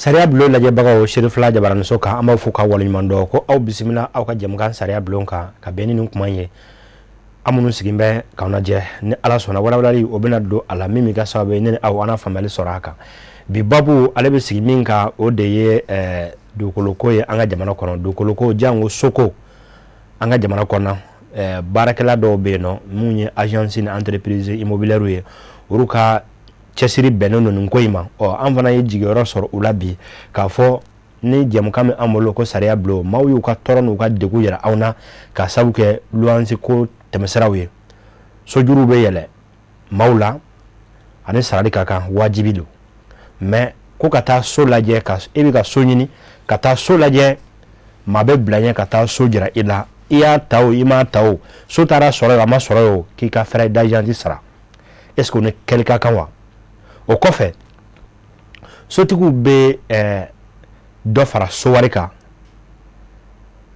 Sariya bulo lajɛ bagaw Sheriff la Jabaramuso kan an b'a fɔ ka waleɲuman dɔn ko aw bisimila aw ka jɛmukan sariya bulon kan ka bɛn ni nin kuma ye an minnu sigin bɛ k'aw lajɛ ni Ala sɔnna walawalali o bɛna don a la min bɛ kɛ sababu ye ne aw ana faamuyali sɔrɔ a kan bi babu ale bɛ sigi min kan o de ye dugukoloko ye an ka jamana kɔnɔ dugukoloko jango soko an ka jamana kɔnɔ baarakɛla dɔw bɛ yen nɔ mun ye agence ni entreprise immobilière ye olu ka cɛsiri bɛnnen don nin ko in ma an fana ye jigiyɔrɔ sɔrɔ u la bi k'a fɔ ni jɛmukan min an bolo ko sariya bulon maaw y'u ka tɔɔrɔ n'u ka degun yɛrɛ aw na ka sabu kɛ luwanse ko tɛmɛsiraw ye sojuru bɛ yɛlɛ maaw la ani sarali ka kan wajibi don mais ko ka taa so lajɛ ka e bɛ ka so ɲini ka taa so lajɛ maa bɛ bila ɲɛ ka taa so jira i la i y'a ta o i m'a ta o so taara sɔrɔ a ma sɔrɔ o k'i ka frais d'agence sara est-ce que o ni kɛli ka kan wa o kɔfɛ sotigiw bɛ dɔ fara so wari kan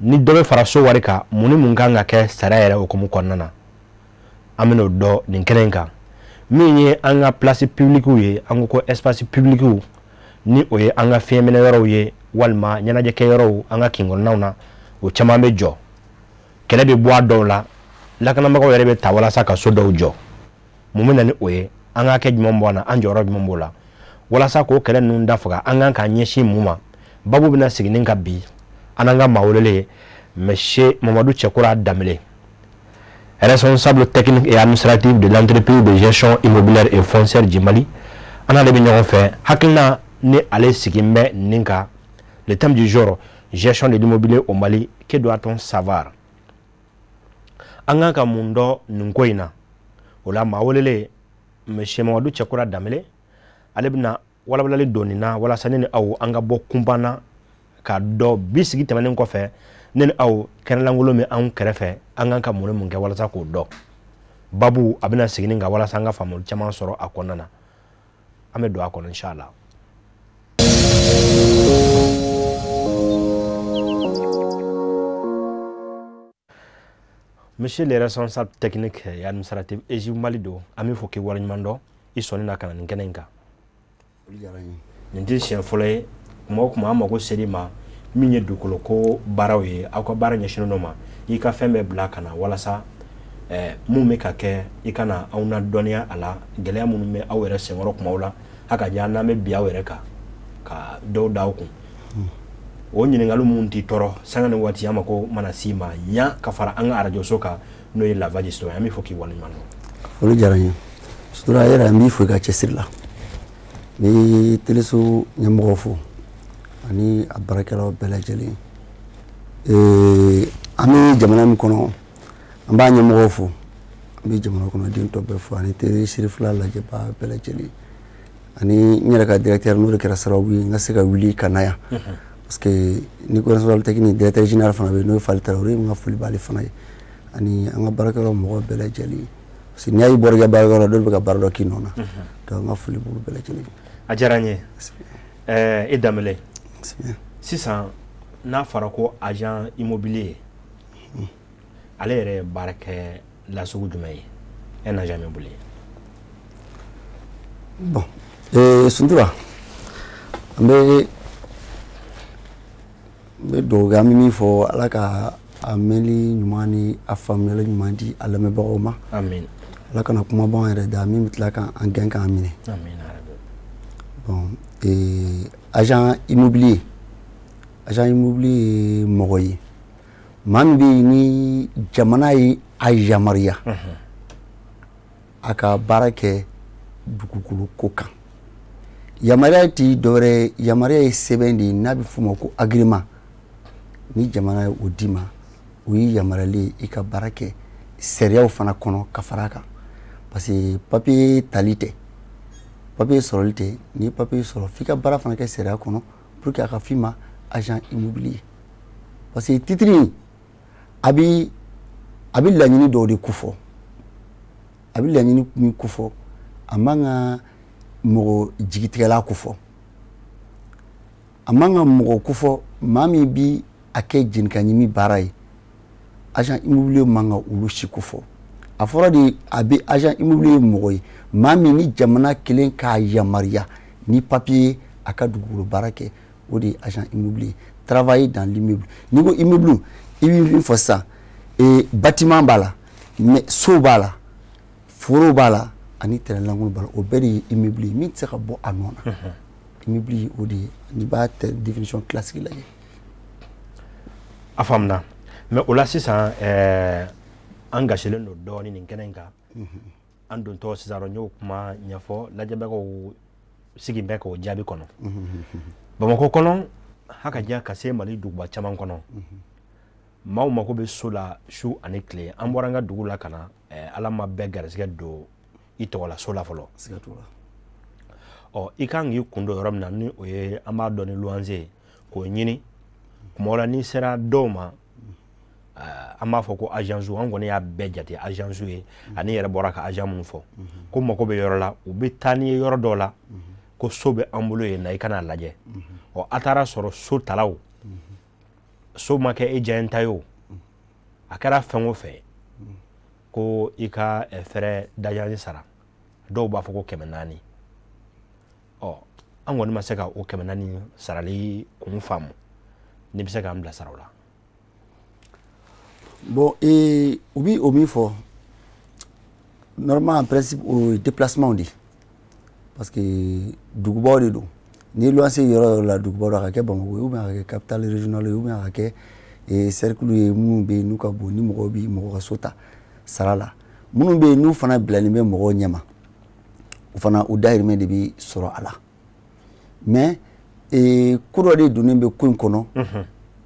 ni dɔ bɛ fara so wari kan mun ni mun kan ka kɛ sariya yɛrɛ hukumu kɔnɔna na an bɛna o dɔn nin kɛnɛ in kan min ye an ka place publique ye an ko espace publique ni o ye an ka fiɲɛminɛ yɔrɔw ye walima ɲɛnajɛkɛ yɔrɔw an ka kinkɔnɔnaw na o caman bɛ jɔ kɛlɛ bɛ bɔ a dɔw la lakanabagaw yɛrɛ bɛ ta walasa ka so dɔw jɔ mun bɛ na ni o ye an ka kɛ jumɛn bɔ na an jɔyɔrɔ jumɛn b'o la walasa k'o kɛlɛ ninnu dafaga an kan k'an ɲɛsin mun ma babu bɛna sigi nin ka bi an n'an ka maa welelen monsieur Mamadou Cɛkura Danbele responsable technique et administratif de l'entreprise de gestion immobilière et foncière du Mali an n'ale bɛ ɲɔgɔn fɛ hakilina ni ale sigi bɛ nin kan le thème du jour gestion de l'immobilier au Mali que doit-on savoir an kan ka mun dɔn nin ko in na o la maa welelen monsieur Mamadou Cɛkura Danbele ale bɛna walawalali don nin na walasa ne ni aw an ka bɔ kunpan na ka dɔ bi sigi tɛmɛnen kɔfɛ ne ni aw kɛnɛlankolon min anw kɛrɛfɛ an kan ka mun ni mun kɛ walasa k'o dɔn babu a bɛna sigi nin kan walasa an ka faamuyali caman sɔrɔ a kɔnɔna na an bɛ don a kɔnɔ inshallah. Monsieur le responsable technique et administratif EJI Mali do an bɛ fɔ k'i waleɲuman dɔn i sɔnni na ka na nin kɛnɛ in kan. Nin tɛ siɲɛ fɔlɔ ye kuma o kuma an mago ser'i ma min ye dugukoloko baaraw ye aw ka baara ɲɛsinnen dɔ ma i ka fɛn bɛɛ bila ka na walasa mun bɛ ka kɛ i kana aw na dɔnniya a la gɛlɛya minnu bɛ aw yɛrɛ senkɔrɔ kumaw la a ka diya n'an bɛ bi aw yɛrɛ kan ka dɔw da aw kun o ɲininkali minnu t'i tɔɔrɔ sanga ni waati an mako mana s'i ma yan ka fara an ka arajo so kan n'o ye La Voix du Citoyen an bɛ fɔ k'i waleɲuman dɔn. Olu diyara n ye sutura yɛrɛ an b'i fo i ka cɛsiri la n bɛ teleso ɲɛmɔgɔw fo ani a baarakɛlaw bɛɛ lajɛlen an bɛ jamana min kɔnɔ an b'a ɲɛmɔgɔw fo an bɛ jamana kɔnɔden tɔ bɛɛ fo ani Sheriff la lajɛbaa bɛɛ lajɛlen ani n yɛrɛ ka directeur n'o de kɛra sababu ye n ka se ka wuli ka na yan parce que ni ko responsable technique directeur général fana bɛ yen n'o ye Fali Tarawele n ka foli b'ale fana ye ani an ka baarakɛlaw mɔgɔw bɛɛ lajɛlen parce que n'i y'a ye bɔra i ka baarakɛyɔrɔ la dɔw bɛ ka baara dɔ k'i nɔ na donc n ka foli b'olu bɛɛ lajɛlen. A diyara n ye i Danbele sisan n'a fɔra ko agent immobilier ale yɛrɛ ye baara kɛ lasugu jumɛn ye un agent immobilier. Bon Suntura an bɛ dugawu kɛ an bɛ min fɔ Ala ka a mɛnli ɲuman ni a faamuyali ɲuman di a lamɛnbagaw ma. Amin. Ala kana kuma b'an yɛrɛ da min bɛ tila k'an gɛn k'an minɛ. Amin. Bon agent immobilier ye mɔgɔ ye maa min bɛ yen ni jamana ye a yamaruya a ka baara kɛ dugukolo ko kan yamaruya tɛ dɔwɛrɛ ye yamaruya ye sɛbɛn de ye n'a bɛ f'o ma ko agrément ni jamana ye o d'i ma o ye yamaruyalen ye i ka baara kɛ sariyaw fana kɔnɔ ka fara a kan parce que papier tali tɛ papier sɔrɔli tɛ n'i ye papier sɔrɔ f'i ka baara fana kɛ sariya kɔnɔ pour que a ka f'i ma agent immobilier parce que titre in a bɛ laɲini dɔw de kofɔ a bɛ laɲini min kofɔ a man ka mɔgɔ jigitigɛla kofɔ a man ka mɔgɔ kofɔ maa min bi a kɛ jenika ɲimi baara ye agent immobilier man ka olu si kofɔ a fɔra de a bɛ agent immobilier ye mɔgɔ ye maa min ni jamana kelen k'a yamaruya ni papier aka dugukolo baara kɛ o de agent immobilier travailler dans l'immeuble ni ko immeuble i bɛ min fɔ sisan bâtiment b'a la mais so b'a la foro b'a la ani terrain lankolon b'a la o bɛɛ de ye immeuble ye min tɛ se ka bɔ a nɔ na immeuble ye o de ye n'i b'a définition classique lajɛ a faamuna mais o la sisan an gasilen don dɔɔni nin kɛnɛ in kan an dontɔ sisan n y'o kuma ɲɛfɔ lajɛbagaw sigi bɛ k'o jaabi kɔnɔ Bamakɔ kɔnɔ hakaja ka se Mali duguba caman kɔnɔ maaw mako bɛ so la su ani tile an bɔra an ka dugu la ka na ala ma bɛɛ garisɛgɛ don i tɔgɔ la so la fɔlɔ i kan k'i kun don yɔrɔ min na ni o ye an b'a dɔn ni luwanse ye k'o ɲini kuma la n'i sera dɔw ma an b'a fɔ ko agence an kɔni y'a bɛɛ jate agence ye ani yɛrɛ bɔra ka agent minnu fɔ ko mako bɛ yɔrɔ la u bɛ taa ni ye yɔrɔ dɔw la ko so bɛ an bolo yen na i kana lajɛ a taara sɔrɔ so talaw so ma kɛ e jɛn ta ye o a kɛra fɛn o fɛn ko i ka fɛrɛ dajanni sara dɔw b'a fɔ ko 400 an kɔni ma se ka o 400 sarali kun faamu ni bɛ se k'an bila saraw la bon u bi o min fɔ normalement en principe o déplacement de parce que dugubaw de don ni luwanse yɔrɔ la dugubaw la ka kɛ Bamakɔ ou bien ka kɛ capitale régionale ou bien ka kɛ cercle ye minnu bɛ n'u ka bon ni mɔgɔw bi mɔgɔ ka so ta sara la minnu bɛ n'u fana bilalen bɛ mɔgɔw ɲɛma u fana u dahirimɛ de bɛ sɔrɔ a la mais ko dɔ de donnen bɛ ko in kɔnɔ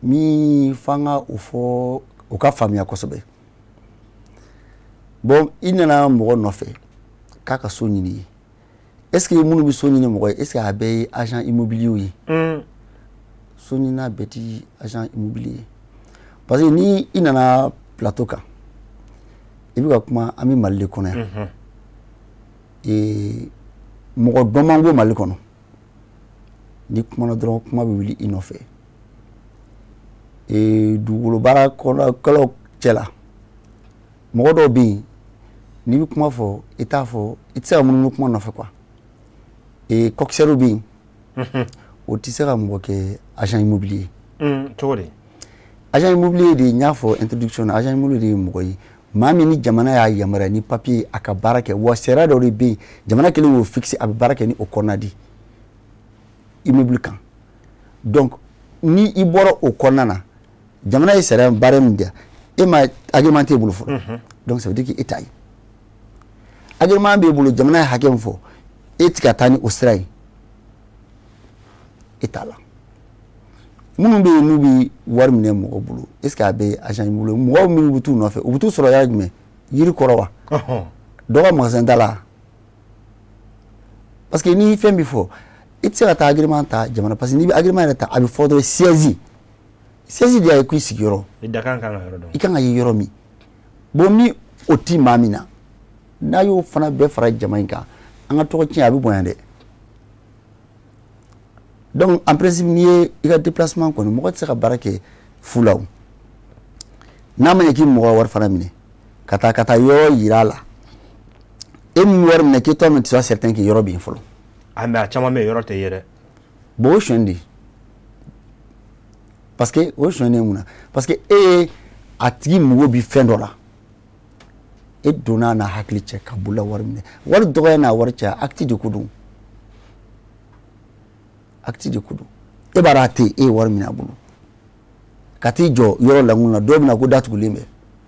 min f'an ka o fɔ o ka faamuya kosɛbɛ bon i nana mɔgɔ nɔfɛ k'a ka so ɲini ye est ce que minnu bɛ so ɲini mɔgɔ ye est ce que a bɛɛ ye agent immobilier ye so ɲinina bɛɛ ti agent immobilier ye parce que ni i nana plateau kan i bɛ ka kuma an bɛ Mali de kɔnɔ yan mɔgɔ dɔn man go Mali kɔnɔ ni kumana dɔrɔn kuma bɛ wuli i nɔfɛ dugukolo baara kɔnɔkɛlaw cɛla mɔgɔ dɔw bɛ yen n'i bɛ kuma fɔ i t'a fɔ i tɛ se ka munumunu kuma nɔfɛ quoi kokisɛriw bɛ yen o tɛ se ka mɔgɔ kɛ agent immobilier cogo di agent immobilier de n y'a fɔ introduction na agent immobilier de ye mɔgɔ ye maa min ni jamana y'a yamaruya ni papier a ka baara kɛ wa sariya dɔw de bɛ yen jamana kelen y'o fixe a bɛ baara kɛ ni o kɔnɔna di immeuble kan donc ni i bɔra o kɔnɔna na jamana ye sariya baara min di e ma agrément t'e bolo fɔlɔ donc ça veut dire que e t'a ye agrément b'e bolo jamana ye hakɛ min fɔ e tɛ ka taa ni o sira ye e t'a la minnu bɛ yen n'u bɛ wari minɛ mɔgɔ bolo est ce que a bɛ ye agent immobilier mɔgɔw minnu bɛ t'u nɔfɛ u bɛ t'u sɔrɔ yɔrɔ jumɛn yiri kɔrɔ wa dɔ ka magasin da la parce que ni fɛn bɛ fɔ i tɛ se ka taa agrément ta jamana parce que n'i bɛ agrément yɛrɛ ta a bɛ fɔ dɔrɔn siège de y'a ko i sigiyɔrɔ i kan ka ye yɔrɔ min bon ni o ti maa min na n'a y'o fana bɛɛ fara jama in kan an ka tɔgɔ tiɲɛ a bɛ bonya dɛ donc en principe n'i ye i ka déplacement kɔni mɔgɔ tɛ se ka baara kɛ fu la o n'a ma ɲɛ k'i mɔgɔ wari fana minɛ ka taa yɔrɔ yira a la e min wari minɛ k'e tɔ min tɛ sɔrɔ certain k'i yɔrɔ bɛ yen fɔlɔ mais a caman bɛ yen yɔrɔ tɛ ye dɛ bon o sonyɛn de parce que o sonyɛn de mun na parce que e a tigi mago bɛ fɛn dɔ la e donna n'a hakili cɛ ka bolola wari minɛ wari dɔgɔya n'a wari caya acte de ko don acte de ko don e b'a dɔn a tɛ e ye wari minɛ a bolo ka t'i jɔ yɔrɔ lankolon na dɔw bɛ na ko datugulen bɛ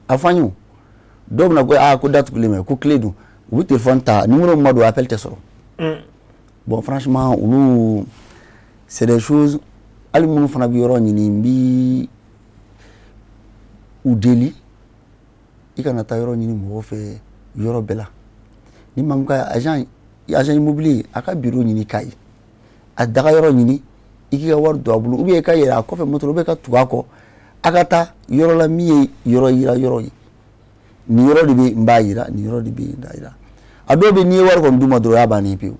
a fɔ an ye o dɔw bɛ na ko ko datugulen bɛ ko clé don u bɛ téléphone ta numéro min ma don appel tɛ sɔrɔ bon franchement olu c'est des choses hali minnu fana bɛ yɔrɔ ɲini n bɛ u deli i kana taa yɔrɔ ɲini mɔgɔ fɛ yɔrɔ bɛɛ la ni maa min ka agent immobilier a ka bureau ɲini k'a ye a daga yɔrɔ ɲini i k'i ka wari don a bolo ou bien i ka yɛlɛ a kɔfɛ moto la ou bien i ka tugu a kɔ a ka taa yɔrɔ la min ye yɔrɔ yira yɔrɔ ye nin yɔrɔ de bɛ n b'a yira nin yɔrɔ de bɛ n t'a yira a dɔw bɛ n'i ye wari kɔni d'u ma dɔrɔn o y'a bannen pewu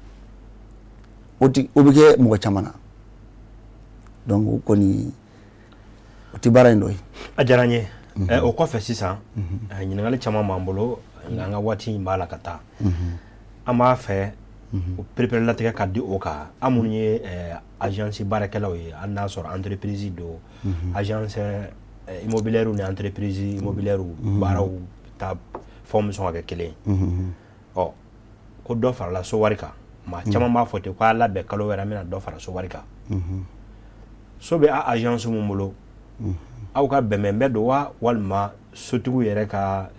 o bɛ kɛ mɔgɔ caman na donc o kɔni o tɛ baara in dɔ ye. a diyara n ye o kɔfɛ sisan ɲininkali caman b'an bolo nka an ka waati in b'a la ka taa an b'a fɛ o prepare la ka di o ka amun ye agence barakelaw ye an n'a sɔrɔ entreprise do agence immobilière ni entreprise immobilière baaraw ta forme sɔn ka kɛ kelen ɔ ko dɔ farala so wari kan maa caman b'a fɔ ten ko a labɛn kalo wɛrɛ an bɛna dɔ fara so wari kan so bɛ a agence mun bolo aw ka bɛnbɛn bɛ don wa walima sotigiw yɛrɛ ka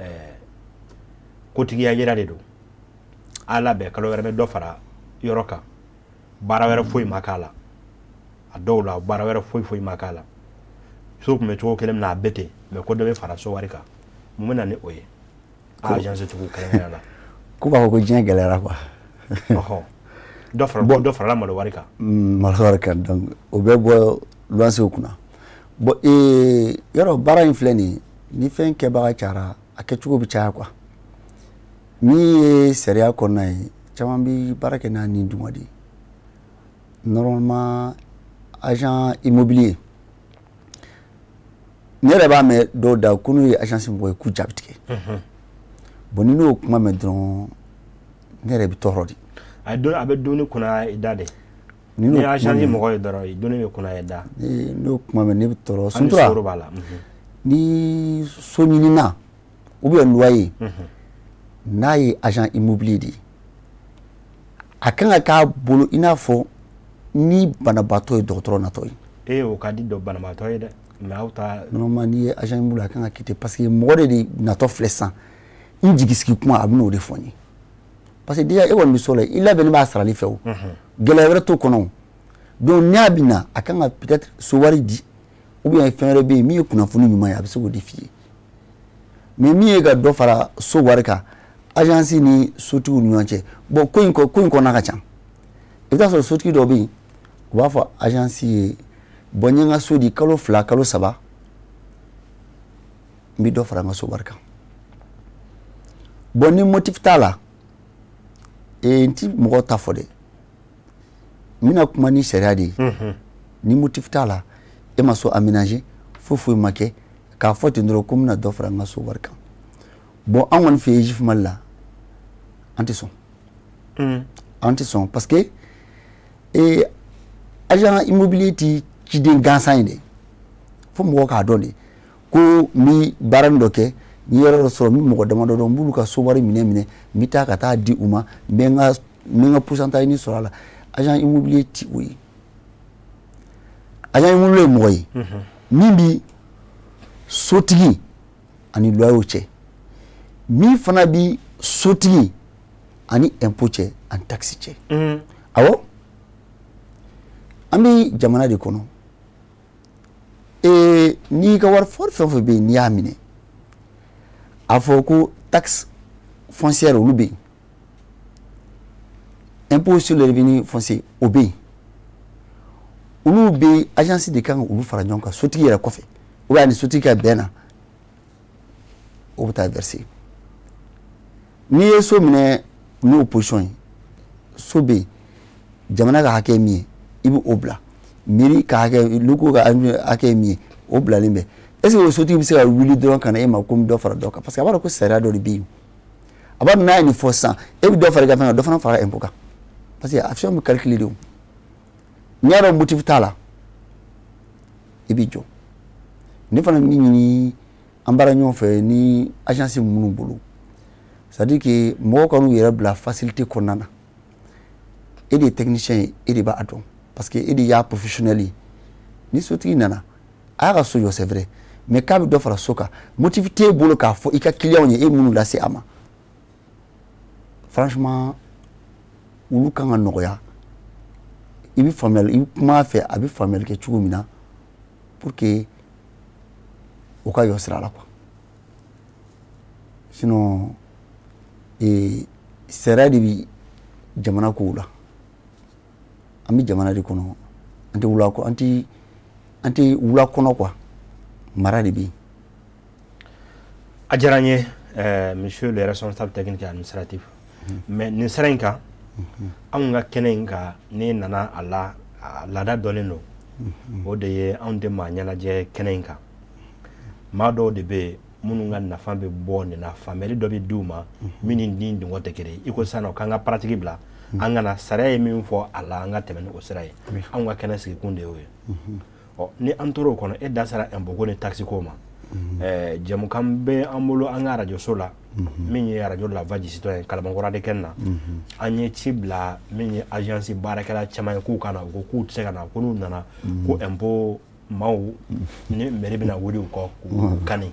kotigiya yira de don a labɛn kalo wɛrɛ bɛ dɔ fara yɔrɔ kan baara wɛrɛ foyi ma k'a la a dɔw la baara wɛrɛ foyi ma k'a la so tun bɛ cogo kelen min na a bɛɛ ten mɛ ko dɔ bɛ fara so wari kan mun bɛ na ni o ye a agence tigiw kɛrɛnkɛrɛnnen na ko b'a fɔ ko diɲɛ gɛlɛyara quoi dɔ farala malo wari kan malo wari kan donc o bɛ bɔ luwansew kunna bon yɔrɔ baara in filɛ nin ni fɛn kɛbaga cayara a kɛcogo bɛ caya quoi min ye sariya kɔnɔna ye caman bi baara kɛ n'a nin dungɔ de ye normalement agent immobilier ne yɛrɛ b'a mɛn dɔw da ko n'u ye agence mɔgɔ ye k'u jaabi tigɛ bon ni n'o kuma mɛn dɔrɔn ne yɛrɛ bɛ tɔɔrɔ de a bɛ donni kunna i da de ni agence mɔgɔ ye dɔrɔn donni bɛ kunna i da n'o kuma mɛn ne bɛ tɔɔrɔ sutura ni so ɲinina ou bien loyer n'a ye agent immobilier de ye a kan ka k'a bolo i n'a fɔ ni banabaatɔ ye dɔgɔtɔrɔ natɔ ye o ka di dɔ banabaatɔ ye dɛ mais aw ta normalement n'i ye agent immobilier a kan ka kɛ ten parce que mɔgɔ de natɔ filɛ sisan n jigisigi kuma a bɛ n'o de fɔ n ye parce que déjà e kɔni bɛ so la i labɛnnen b'a sarali fɛ o gɛlɛya wɛrɛ t'o kɔnɔ o donc n'a bɛ na a kan ka peut-être so wari di ou bien fɛn wɛrɛ bɛ yen min ye kunnafoni ɲuman ye a bɛ se k'o de f'i ye mais min ye ka dɔ fara so wari kan agence ni sotigiw ni ɲɔgɔn cɛ bon ko in kɔnɔna ka ca i bɛ taa sɔrɔ sotigi dɔ bɛ yen u b'a fɔ agence ye bon n ye n ka so di kalo 2 kalo 3 n bɛ dɔ fara n ka so wari kan bon ni motif t'a la n ti mɔgɔ ta fɔ dɛ n bɛna kuma ni sariya de ye ni motif t'a la e ma so aménager foyi ma kɛ k'a fɔ ten dɔrɔn ko n bɛna dɔ fara n ka so wari kan bon an kɔni fɛ yen Jif Mali la an tɛ sɔn parce que agent immobilier ti ciden gansan ye dɛ fo mɔgɔ k'a dɔn de ko n bɛ baara dɔ kɛ ni yɔrɔ dɔ sɔrɔ n bɛ mɔgɔ damadɔ dɔn n b'olu ka so wari minɛ n bɛ taa ka taa di u ma n bɛ n ka pourcentage ni sɔrɔ a la agent immobilier ti o ye agent immobilier ye mɔgɔ ye min bɛ sotigi ani loyer cɛ min fana bɛ sotigi ani impôt cɛ ani taxe cɛ awɔ an bɛ jamana de kɔnɔ n'i ka wari fɔri fɛn o fɛn bɛ yen n'i y'a minɛ a fɔ ko taxe foncière olu bɛ yen impôt sur le revenu foncier o bɛ yen olu bɛ agence de kan ka olu fara ɲɔgɔn kan sotigi yɛrɛ kɔfɛ ou bien ni sotigi ka bɛn na o bɛ taa verser n'i ye so minɛ n'o position ye so bɛ yen jamana ka hakɛ min ye i bɛ o bila mairie ka hakɛ loko ka hakɛ min ye o bilalen bɛ est ce que o sotigi bɛ se ka wuli dɔrɔn ka na e ma ko n bɛ dɔ fara dɔ kan parce que a b'a dɔn ko sariya dɔ de bɛ yen a b'a dɔn n'a ye nin fɔ sisan e bɛ dɔ fara i ka fɛn kan dɔ fana fara impôt kan parce que action bɛ calculer de o n'i y'a dɔn motif t'a la i b'i jɔ ne fana bɛ min ɲini an baara ɲɔgɔn fɛ ni agence minnu bolo c'est à dire que mɔgɔw ka n'u yɛrɛ bila facilité kɔnɔna na e de ye technicien ye e de b'a dɔn parce que e de y'a professionnel ye ni sotigi nana a y'a ka so jɔ c'est vrai mais k'a bɛ dɔ fara so kan motif t'e bolo k'a fɔ i ka client ye e minnu lase a ma franchement olu kan ka nɔgɔya i bɛ faamuyali i bɛ kuma a fɛ a bɛ faamuyali kɛ cogo min na pour que o ka yɔ sira la quoi sinon sariya de bɛ jamana kow la an bɛ jamana de kɔnɔ an tɛ wula kɔnɔ quoi mara de bɛ yen. a diyara n ye monsieur le responsable technique et administratif mais nin sira in kan anw ka kɛnɛ in kan ne nana a la a laada dɔlen don o de ye anw tɛ maa ɲɛnajɛ kɛnɛ in kan maa dɔw de bɛ yen minnu ka nafa bɛ bɔ nin na faamuyali dɔ bɛ d'u ma min ni dungɔ tɛ kelen i ko sisan nɔ k'an ka paratigi bila angana sare min fo ala anga temen o sira ye an wa kana sigi kunde o o ni antoro kono e dasara en bogo ni taxi ko ma jamu kambe amulo anga radio sola min ye radio la vaji citoyen kalabangora de kenna anye cibla min ye agence barakala chama ku kana ko ku tse kana ko nana ko embo maw ni meribina wodi ko kani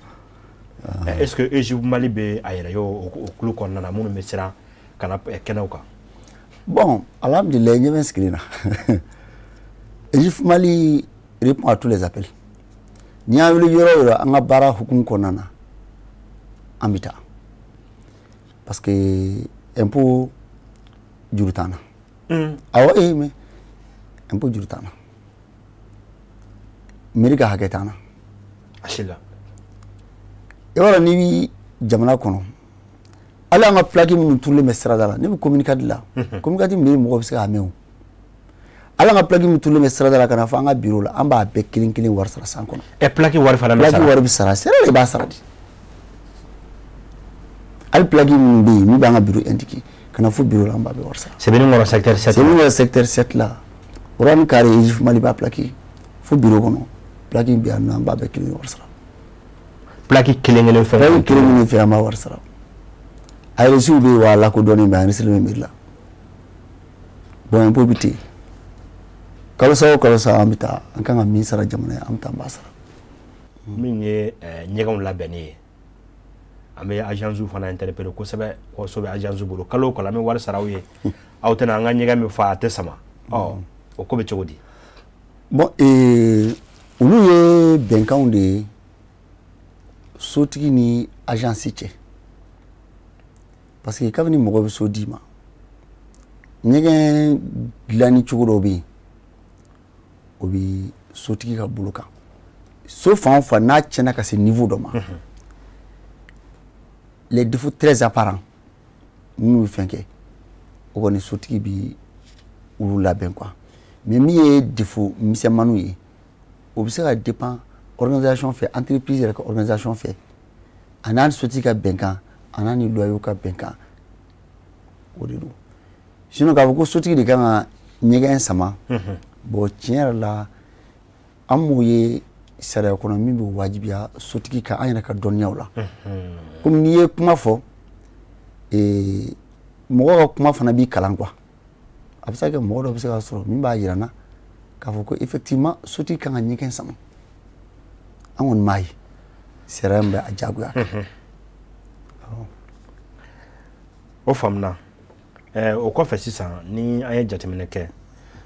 est-ce que Egypte Mali be ayra yo o kulu kon nana munu mesira kana kenauka bon alhamdulillah je m'inscrire Egypte Mali répond à tous les appels ni a wulu yoro anga bara hukum konana ambita parce que impôt jurutana awa mais impôt jurutana Amerika haketana ashila yoro ni jamana kono ala nga plaki mun tulle mesrada la ni communicat la communicat mi mo ko ska ameu ala nga plaki mun tulle mesrada la kana fa nga bureau la amba be kilin war sara san kono e plaki war fa la mesara plaki war bi sara sera le ba sara di al plaki mun bi mi ba nga bureau indiqué kana fu bureau la amba be war sara c'est beni ngoro secteur 7 c'est le secteur 7 la oran kare Egypte Mali ba plaki fu bureau kono plaki bi an amba be kilin war sara plaki kilin fe amba war sara ay reçu be wala ko doni ba ni silme mirla bon un peu biti kala sa amita an kan mi sara jamana am tambasara min ye nyegam labeni ame agence fana interpellé ko sebe ko sobe agence bolo kalo kala me war sarawiye awtena nga nyegam fa te sama o ko be chogodi bon ulu ye benkan de sotigi ni agence ci parce que kavani mogo be so dima nyegen glani chugoro bi obi sotigi ka buluka so fa na chena ka ce niveau do ma les défauts très apparents nous fenke o ni sotigi bi ulu la ben quoi mais mi e défaut mi manu yi o bi se ka dépend organisation fait entreprise avec organisation fait anan sotigi ka benkan anani loyo ka benka odiru sinon ka ko sotigi de kan nyegen sama bo tiens la amuye sara économie bi wajibiya sotigi ka ayana ka donyaw la comme ni ye kuma fo mo ko kuma fana bi kalan quoi abisa ke mo do bisa soro min ba yirana ka fo ko effectivement sotigi kan nyegen sama angon mai sara mba ajaguya o famna o ko fe sisan ni aye jatemene ke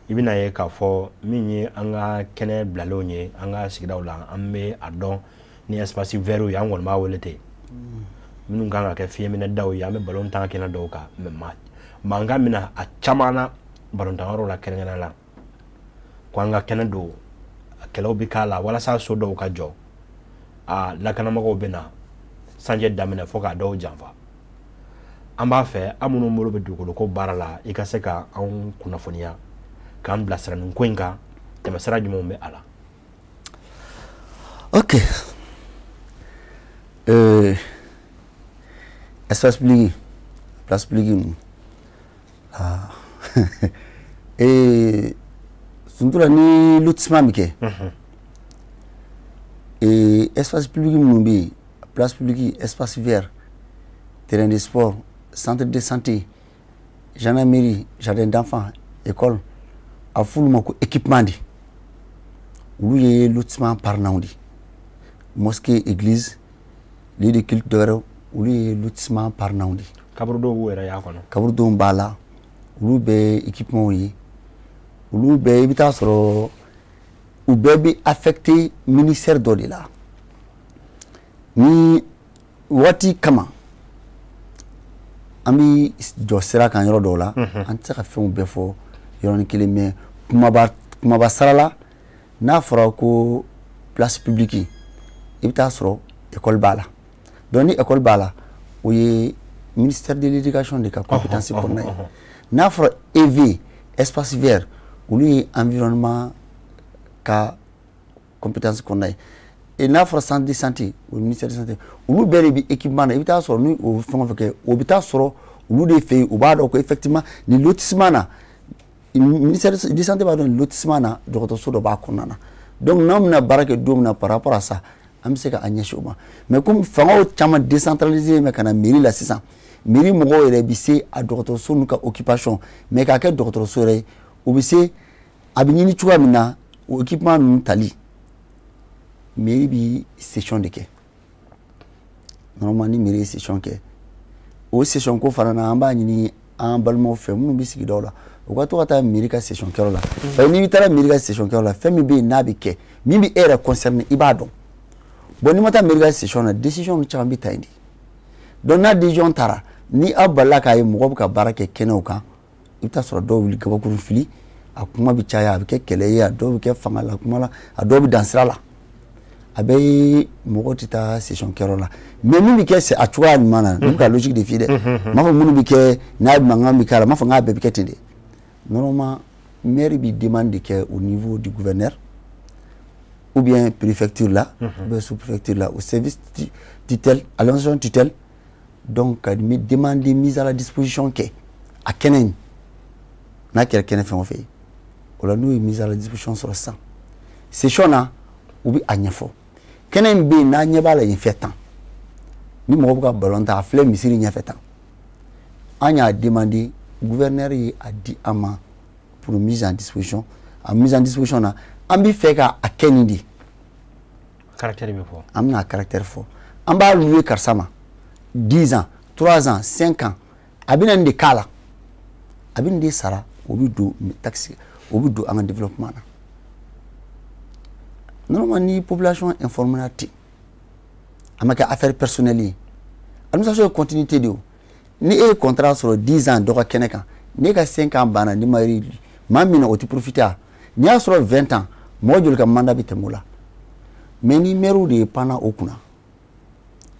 ibina ye ka fo minyi anga kene blalonye anga sigidawla amme adon ni espace vert ya ngol ma wolete minun ganga ke fiemene daw ya me balon tan kena daw ka me manga mina a chamana balon tan ro la kenena la ko anga kene do kelo bikala wala sa so daw ka jo a la kana mago bena sanje damene fo ka daw janfa amba fe amuno molo be dugolo ko barala e ka se ka an kunafoniya kan blasra nun kwenga te masara jumo be ala OK espace public place publique suntura ni lotissement mike espace public mumbi place publique espace vert terrain de sport centre de santé gendarmerie jardin d'enfants école a fulma ko équipement di ulu ye lotissement par nawdi mosquée église lieu de culte d'oro ulu ye lotissement par nawdi kabru do wera ya kono kabru do mbala ulu be équipement yi ulu be ibita soro ou be affecté ministère do de là ni wati kama ami jo sera kan yoro do la an tsa ka fɛnw bɛɛ fɔ yoro ni kelen mais kuma ba sarala n'a fɔra ko place publique i bɛ taa sɔrɔ école b'a la donc ni école b'a la o ye ministère de l'éducation de ka compétence kɔnɔna ye n'a fɔra EV espace vert olu ye environnement ka compétence kɔnɔna ye et n'a fɔra centre de santé o ministère de santé olu bɛɛ de bi équipement na i bɛ taa sɔrɔ ni o fɛn o fɛn kɛ o bɛ taa sɔrɔ olu de fait u b'a dɔn ko effectivement ni lotissement na ministère de santé b'a dɔn lotissement na dɔgɔtɔrɔso dɔ b'a kɔnɔna na donc n'an bɛna baara kɛ don min na par rapport à ça an bɛ se ka an ɲɛsin o ma mais comme fangaw caman décentralisé mɛ ka na mairie la sisan mairie mɔgɔw yɛrɛ bɛ se a dɔgɔtɔrɔso n'u ka occupation mais k'a kɛ dɔgɔtɔrɔso yɛrɛ ye o bɛ se a bɛ ɲini cogoya min na o équipement ninnu tali mairie bɛ session de kɛ normalement ni mairie ye session kɛ o session ko fana na an b'a ɲini an balimaw fɛ minnu bɛ sigidaw la u ka to ka taa mairie ka session kɛyɔrɔ la parce que n'i bɛ taa mairie ka session kɛyɔrɔ la fɛn min bɛ yen n'a bɛ kɛ min bɛ e yɛrɛ concerné i b'a dɔn bon n'i ma taa mairie ka session na décision caman bɛ ta yen de donc n'a décision taara ni aw balila k'a ye mɔgɔ bɛ ka baara kɛ kɛnɛw kan i bɛ taa sɔrɔ dɔw wuli kabakuru fili a kuma bɛ caya a bɛ kɛ kɛlɛ ye a dɔw bɛ kɛ fanga la kuma la a dɔw bɛ dan sira la a bɛ mɔgɔ tɛ taa session kɛyɔrɔ la mais min bɛ kɛ a cogoya ɲuman na ne bɛ ka logique de f'i dɛ n m'a fɔ minnu bɛ kɛ n'a mankan bɛ k'a la n m'a fɔ n k'a bɛɛ bɛ kɛ ten de normalement maire bɛ demande de kɛ au niveau du gouverneur ou bien préfecture là ou bien sous-préfecture là au service tutelle à l'administration tutelle donc ka demander mise à la disposition kɛ a kɛnɛ in n'a kɛra kɛnɛ fɛn o fɛn ye o la n'u ye mise à la disposition sɔrɔ sisan session na u bɛ a ɲɛfɔ kɛnɛ in bɛ yen n'a ɲɛ b'a la yen fɛ tan ni mɔgɔ bɛ ka ballon ta a filɛ misiri ɲɛfɛ tan an y'a demander gouverneur ye a di an ma pour mise en disposition a mise en disposition na an bɛ fɛ ka a kɛ nin de caractère bɛ fɔ an bɛna caractère fɔ an b'a louer karisa ma 10 ans 3 ans 5 ans a bɛna nin de k'a la a bɛ nin de sara o bɛ don taxe o bɛ don an ka développement na normalement ni population informée na ten a ma kɛ affaire personnelle ye administration ye continuité de o ni e ye contrat sɔrɔ 10 ans dɔ ka kɛnɛ kan n'e ka 5 ans banna ni ma maa min na o tɛ profiter a n'i y'a sɔrɔ 20 ans mɔgɔ joli ka mandat bɛ tɛmɛ o la mais ni maire de ye panna o kunna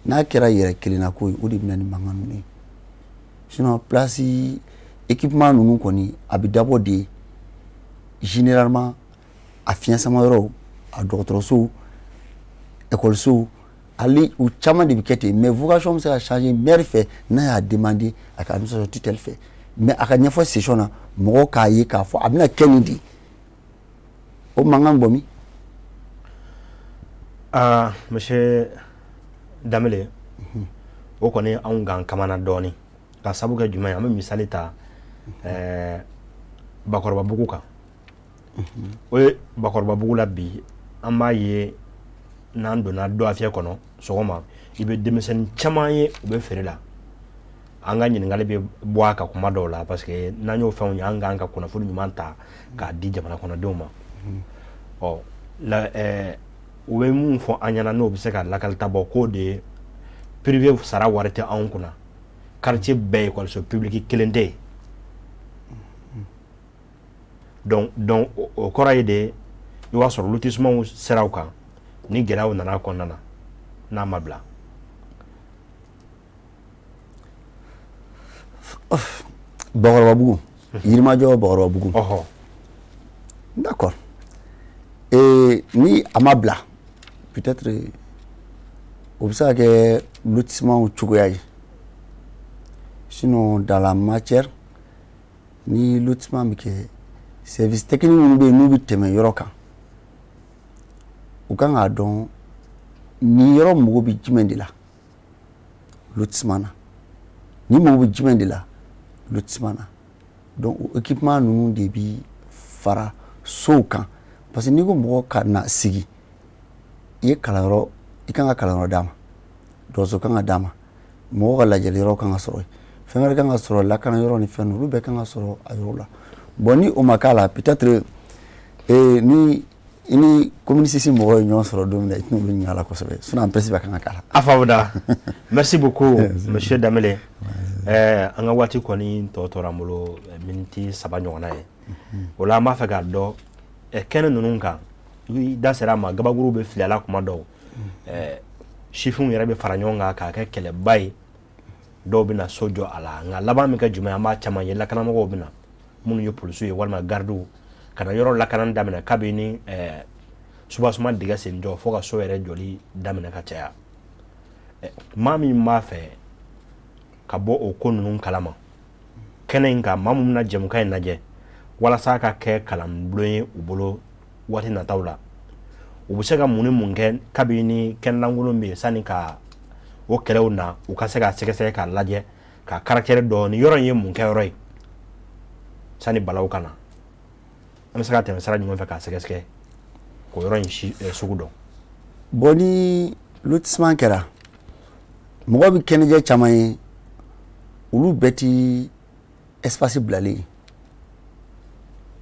n'a kɛra yɛrɛ kelenna ko ye o de bɛ na ni mankan ninnu ye sinon place équipement ninnu kɔni a bɛ dabɔ de généralement a fiɲɛ sama yɔrɔw a dɔgɔtɔrɔsow écolesow ale u caman de bɛ kɛ ten mais vocation bɛ se ka changer maire fɛ n'a y'a demander a ka administration tutelle fɛ mais a ka ɲɛfɔ session na mɔgɔw k'a ye k'a fɔ a bɛna kɛ nin de o mankan bɔ min. Monsieur Damele o kɔni anw kan kamana dɔɔni ka sabu kɛ jumɛn ye an bɛ misali ta Bakɔrɔbabugu kan o ye Bakɔrɔbabugu la bi an b'a ye n'an donna dɔafiyɛ kɔnɔ sɔgɔma i bɛ denmisɛnnin caman ye u bɛ feere la an ka ɲininkali bɛ bɔ a kan kuma dɔw la parce que n'an y'o fɛnw ye an kan ka kunnafoni ɲuman ta k'a di jamana kɔnɔdenw ma ɔ u bɛ mun fɔ an ɲɛna n'o bɛ se ka lakalita bɔ k'o de ye privé sara wari tɛ anw kunna quartier bɛɛ école publique kelen tɛ yen donc o kɔrɔ ye de i b'a sɔrɔ lotissement siraw kan ni gɛlɛyaw nana kɔnɔna na n'a ma bila. Bakɔrɔbabugu Yirimajɔ Bakɔrɔbabugu d'accord ni a ma bila peut-être o bɛ se ka kɛ lotissement cogoya ye sinon dans la matière ni lotissement bɛ kɛ service technique minnu bɛ yen n'u bɛ tɛmɛ yɔrɔ kan u kan k'a dɔn ni yɔrɔ mago bɛ jumɛn de la lotissement na ni mago bɛ jumɛn de la lotissement na donc équipement ninnu de bɛ fara sow kan parce que n'i ko mɔgɔ ka na sigi i ye kalanyɔrɔ i kan ka kalanyɔrɔ d'a ma dɔgɔtɔrɔso kan ka d'a ma mɔgɔ ka lajɛli yɔrɔ kan ka sɔrɔ yen fɛn wɛrɛ kan ka sɔrɔ lakana yɔrɔ ni fɛn ninnu olu bɛɛ kan ka sɔrɔ a yɔrɔ la bon ni o ma k'a la peut-être ni i ni communicisi mɔgɔ ye ɲɔgɔn sɔrɔ don min na i tɛna olu ɲininka a la kosɛbɛ sinon en principe a kan ka k'a la. A faamuya merci beaucoup monsieur Damele an ka waati kɔni tɔ tora an bolo miniti 3 ɲɔgɔnna ye o la an b'a fɛ k'a dɔn kɛnɛ ninnu kan i da sera a ma gabakuru bɛ fili a la kuma dɔw sifinw yɛrɛ bɛ fara ɲɔgɔn kan k'a kɛ kɛlɛba ye dɔw bɛ na so jɔ a la nka laban min kɛ jumɛn an b'a caman ye lakanamɔgɔw bɛ na minnu ye polisiw ye walima gardiw ka na yɔrɔ lakanani daminɛ kabini subasuma dingɛ sen jɔ fo ka so yɛrɛ jɔli daminɛ ka caya maa min b'a fɛ ka bɔ o ko ninnu kalama kɛnɛ in kan maa mun bɛna jɛmukan in lajɛ walasa ka kɛ kalanbulon ye u bolo waati nataw la u bɛ se ka mun ni mun kɛ kabini kɛnɛlankolon bɛ yen sanni ka o kɛlɛw na u ka se ka sɛgɛsɛgɛ k'a lajɛ ka caractère dɔ ni yɔrɔ in ye mun kɛ yɔrɔ ye sanni balaw ka na an bɛ se ka tɛmɛ sira ɲuman fɛ k'a sɛgɛsɛgɛ k'o yɔrɔ in sugu dɔn. Bon ni lotissement kɛra mɔgɔ bɛ kɛnɛjɛ caman ye olu bɛɛ ti espace bilalen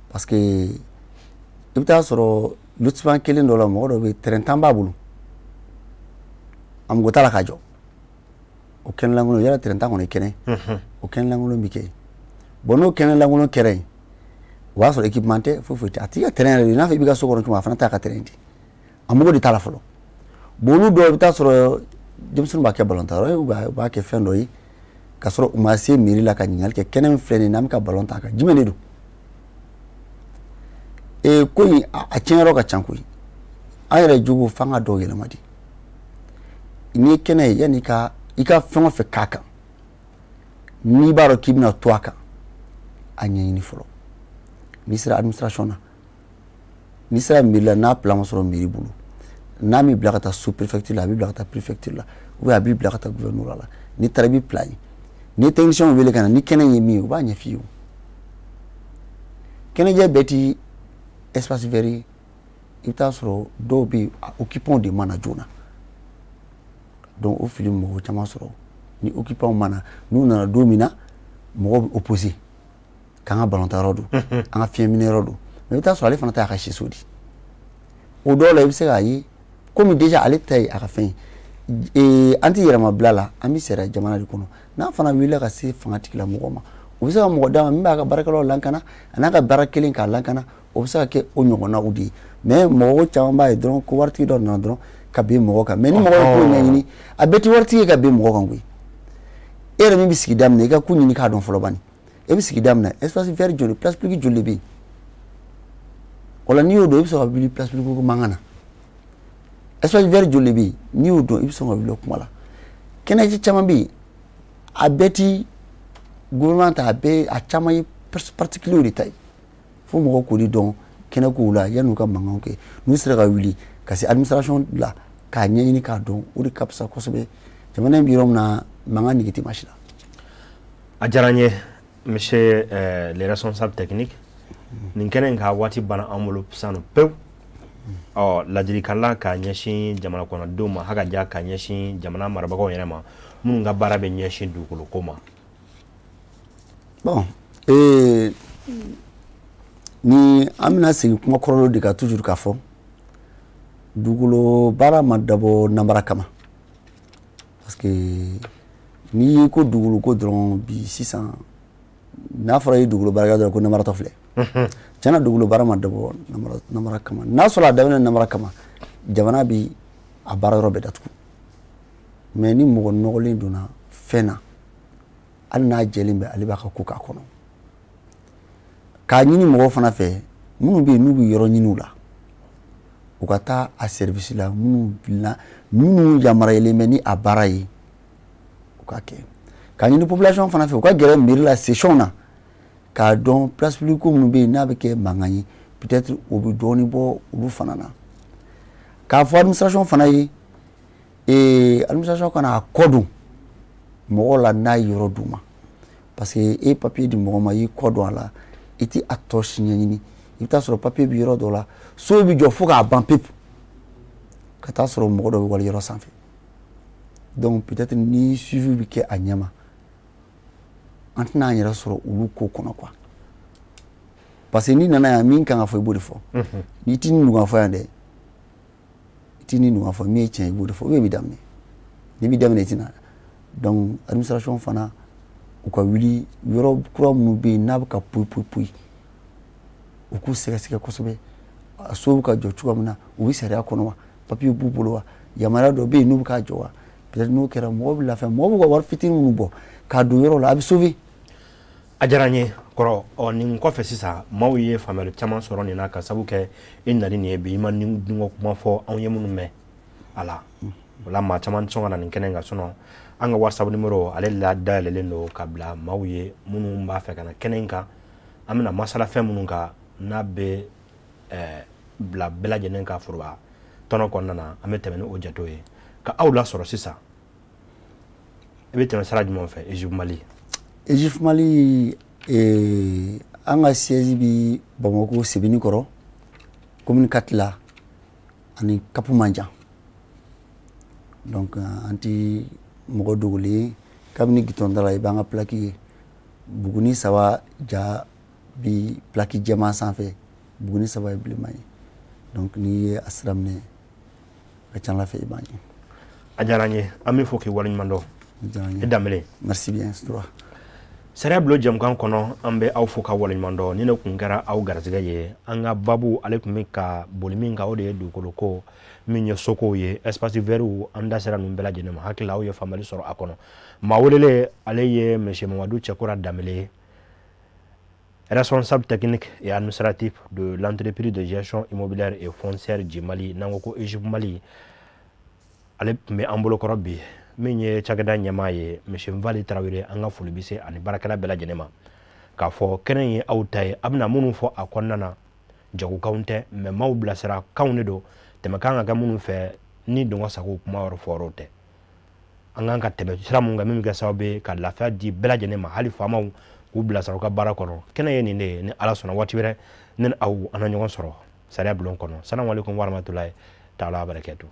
parce que i bɛ taa sɔrɔ lotissement kelen dɔ la mɔgɔ dɔ bɛ terrain tan b'a bolo a mago t'a la ka jɔ o kɛnɛlankolon yala terrain tan kɔni kɛnɛ o kɛnɛlankolon bɛ kɛ bon n'o kɛnɛlankolon kɛra yen o b'a sɔrɔ équipement tɛ foyi tɛ a t'i ka terrain yɛrɛ de n'a fɔ i b'i ka so kɔnɔ cogo a fana t'a ka terrain di a mago de t'a la fɔlɔ bon olu dɔw i bɛ taa sɔrɔ denmisɛnninw b'a kɛ balon ta yɔrɔ ye u b'a kɛ fɛn dɔ ye ka sɔrɔ u ma se mairie la ka ɲininkali kɛ kɛnɛ min filɛ nin ye n'an bɛ ka balon ta a kan jumɛn de don ko in a tiɲɛyɔrɔ ka ca koyi an yɛrɛ jogo f'an ka dɔw yɛlɛma de n'i ye kɛnɛ ye yanni i ka fɛn o fɛn k'a kan n'i b'a dɔn k'i bɛna to a kan a ɲɛɲini fɔlɔ n'i sera administration na n'i sera mairie la n'a plan ma sɔrɔ mairie bolo n'a m'i bila ka taa sous préfecture la a b'i bila ka taa préfecture la ou bien a b'i bila ka taa gouverneur la n'i taara i b'i plan ye ni technicien wele ka na ni kɛnɛ ye min ye u b'a ɲɛf'i ye kɛnɛjɛ bɛɛ ti espace vert ye i bɛ taa sɔrɔ dɔw bɛ occupants de mana joona donc o fili mɔgɔ caman sɔrɔ ni occupants mana n'u nana don min na mɔgɔw bɛ opposé k'an ka balontan yɔrɔ don an ka fiɲɛ minɛ yɔrɔ don mais i bɛ taa sɔrɔ ale fana ta y'a ka siso di o dɔw la i bɛ se k'a ye komi déjà ale ta ye a ka fɛn ye an ti yɛrɛma bila la an bɛ sariya jamana de kɔnɔ n'a fana wulila ka se fanga tigilamɔgɔ ma o bɛ se ka mɔgɔ d'a ma min b'a ka baarakɛlaw lakana a n'a ka baara kelen k'a lakana o bɛ se ka kɛ o ɲɔgɔnnaw de ye mais mɔgɔ caman b'a ye dɔrɔn ko waritigi dɔ nana dɔrɔn ka bin mɔgɔ kan mais ni mɔgɔ ye ko ɲɛɲini a bɛɛ ti waritigi ye ka bin mɔgɔ kan koyi e yɛrɛ min bɛ sigida min na i ka ko ɲini k'a dɔn fɔlɔ bani e bɛ sigida min na espace vert joli place publique joli de bɛ yen o la n'i y'o dɔn i bɛ sɔn ka wuli place publique ko mankan na espace vert joli de bɛ yen n'i y'o dɔn i bɛ sɔn ka wuli o kuma la kɛnɛji caman bɛ yen a bɛɛ ti gouvernement ta a bɛɛ a caman ye particulier de ta ye fo mɔgɔw k'o de dɔn kɛnɛ kow la yan'u ka mankanw kɛ n'u sera ka wuli ka se administration la k'a ɲɛɲini k'a dɔn o de ka fisa kosɛbɛ jamana in bɛ yɔrɔ min na mankan nege tɛ maa si la. a diyara n ye monsieur les responsables techniques nin kɛnɛ in ka waati banna an bolo sisan pewu ladilikan la k'a ɲɛsin jamana kɔnɔdenw ma hakaja k'a ɲɛsin jamana marabagaw yɛrɛ ma minnu ka baara bɛ ɲɛsin dugukolo ko ma. bon ni an bɛna segin kuma kɔrɔlenw de kan toujours k'a fɔ dugukolo baara ma dabɔ namara kama parce que n'i ye ko dugukolo ko dɔrɔn bi sisan n'a fɔra i ye dugukolo baarakɛ dɔrɔn ko namaratɔ filɛ tiɲɛna dugukolo baara ma dabɔ namara kama n'a sɔrɔ a daminɛ namara kama jamana bi a baara yɔrɔ bɛɛ datugu mais ni mɔgɔ nɔgɔlen donna fɛn na hali n'a jɛlen bɛ ale b'a ka ko k'a kɔnɔ k'a ɲini mɔgɔw fana fɛ minnu bɛ yen n'u bɛ yɔrɔ ɲini u la u ka taa a service la minnu yamaruyalen bɛ ni a baara ye u ka kɛ k'a ɲini population fana fɛ u ka gɛrɛ mairie la session na k'a dɔn place publique ko minnu bɛ yen n'a bɛ kɛ mankan ye peut-être o bɛ dɔɔnin bɔ olu fana na k'a fɔ administration fana ye administration kana a kɔ don mɔgɔw la n'a ye yɔrɔ d'u ma parce que e papier di mɔgɔ ma i y'i kɔ don a la i ti a tɔ si ɲɛɲini i bɛ taa sɔrɔ papier bɛ yɔrɔ dɔ la so bɛ jɔ fo k'a ban pepu ka taa sɔrɔ mɔgɔ dɔ bɛ wale yɔrɔ sanfɛ donc peut-être ni suivi bɛ kɛ a ɲɛma an tɛna an yɛrɛ sɔrɔ olu ko kɔnɔ quoi parce que n'i nana yan min kan ka fɔ i b'o de fɔ n'i ti nin ɲɔgɔn fɔ yan dɛ i ti nin ɲɔgɔn fɔ min ye tiɲɛ i b'o de fɔ ou bien i bɛ daminɛ n'i bɛ daminɛ i tɛna donc administration fana u ka wuli yɔrɔ kura minnu bɛ yen n'a bɛ ka poyi u k'u sɛgɛsɛgɛ kosɛbɛ a so bɛ ka jɔ cogoya min na u bɛ sariya kɔnɔ wa papiye b'u bolo wa yamaruya dɔ bɛ yen n'u bɛ k'a jɔ wa peut-être n'o kɛra mɔgɔw bɛ lafiya mɔgɔw bɛ ka wari fitinin minnu bɔ k'a don yɔrɔ la a bɛ sauver. a diyara n ye kɔrɔ nin kɔfɛ sisan maaw ye faamuyali caman sɔrɔ nin na ka sabu kɛ i nali nin ye bi i ma nin dungo kuma fɔ anw ye minnu mɛn a la o la maa caman sɔn ka na nin kɛnɛ in kan an ka WhatsApp numéro ale la dayɛlɛlen don ka bila maaw ye minnu b'a fɛ ka na kɛnɛ in kan an bɛna masala fɛn minnu kan n'a bɛ bila bɛɛ lajɛlen ka foroba tɔnɔ kɔnɔna na an bɛ tɛmɛ ni o jatew ye ka aw lasɔrɔ sisan i bɛ tɛmɛ sira jumɛn fɛ Egypte Mali Egypte Mali an ka siège bi Bamako Sebeni kɔrɔ commune 4 la ani Kapu Manjan donc anti mɔgɔ dogolen kabini gitonda la i b'an ka plaque ye buguni 3 ja bi plaque jɛman sanfɛ buguni 3 ye bilenman ye donc n'i ye a sira minɛ ka ca Ala fɛ i b'a ye. A diyara n ye an bɛ fɔ k'i waleɲuman dɔn i Danbele. Merci bien Sutura. Sariya Bulo jɛmukan kɔnɔ an bɛ aw fo ka waleɲuman dɔn ni ne kun kɛra aw garisɛgɛ ye an ka babu ale tun bɛ ka boli min kan o de ye dugukolo ko min ye sokow ye espace verts an da sera ninnu bɛɛ lajɛlen ma hakili aw ye faamuyali sɔrɔ a kɔnɔ maa welele ale ye monsieur Mamadou Cɛkura Danbele responsable technique et administratif de l'entreprise de gestion immobilière et foncière du Mali n'an ko ko Egypte Mali ale tun bɛ an bolokɔrɔ bi min ye cakɛda ɲɛmaa ye monsieur Nvali Tarawele an ka foli bɛ se ani baarakɛla bɛɛ lajɛlen ma k'a fɔ kɛnɛ in ye aw ta ye a bɛna minnu fɔ a kɔnɔna na jagokanw tɛ mais maaw bilasira kanw de don tɛmɛ kan ka kɛ minnu fɛ ni dɔngɔ sago kuma yɔrɔ fɔ yɔrɔ tɛ an kan ka tɛmɛ sira mun kan min bɛ kɛ sababu ye ka lafiya di bɛɛ lajɛlen ma hali faamaw k'u bilasira u ka baara kɔnɔ kɛnɛ ye nin de ye ni Ala sɔnna waati wɛrɛ ne ni aw an na ɲɔgɔn sɔrɔ Sariya Bulon kɔnɔ. Salamu alaikum warahmatulahi taala wabarakatuh.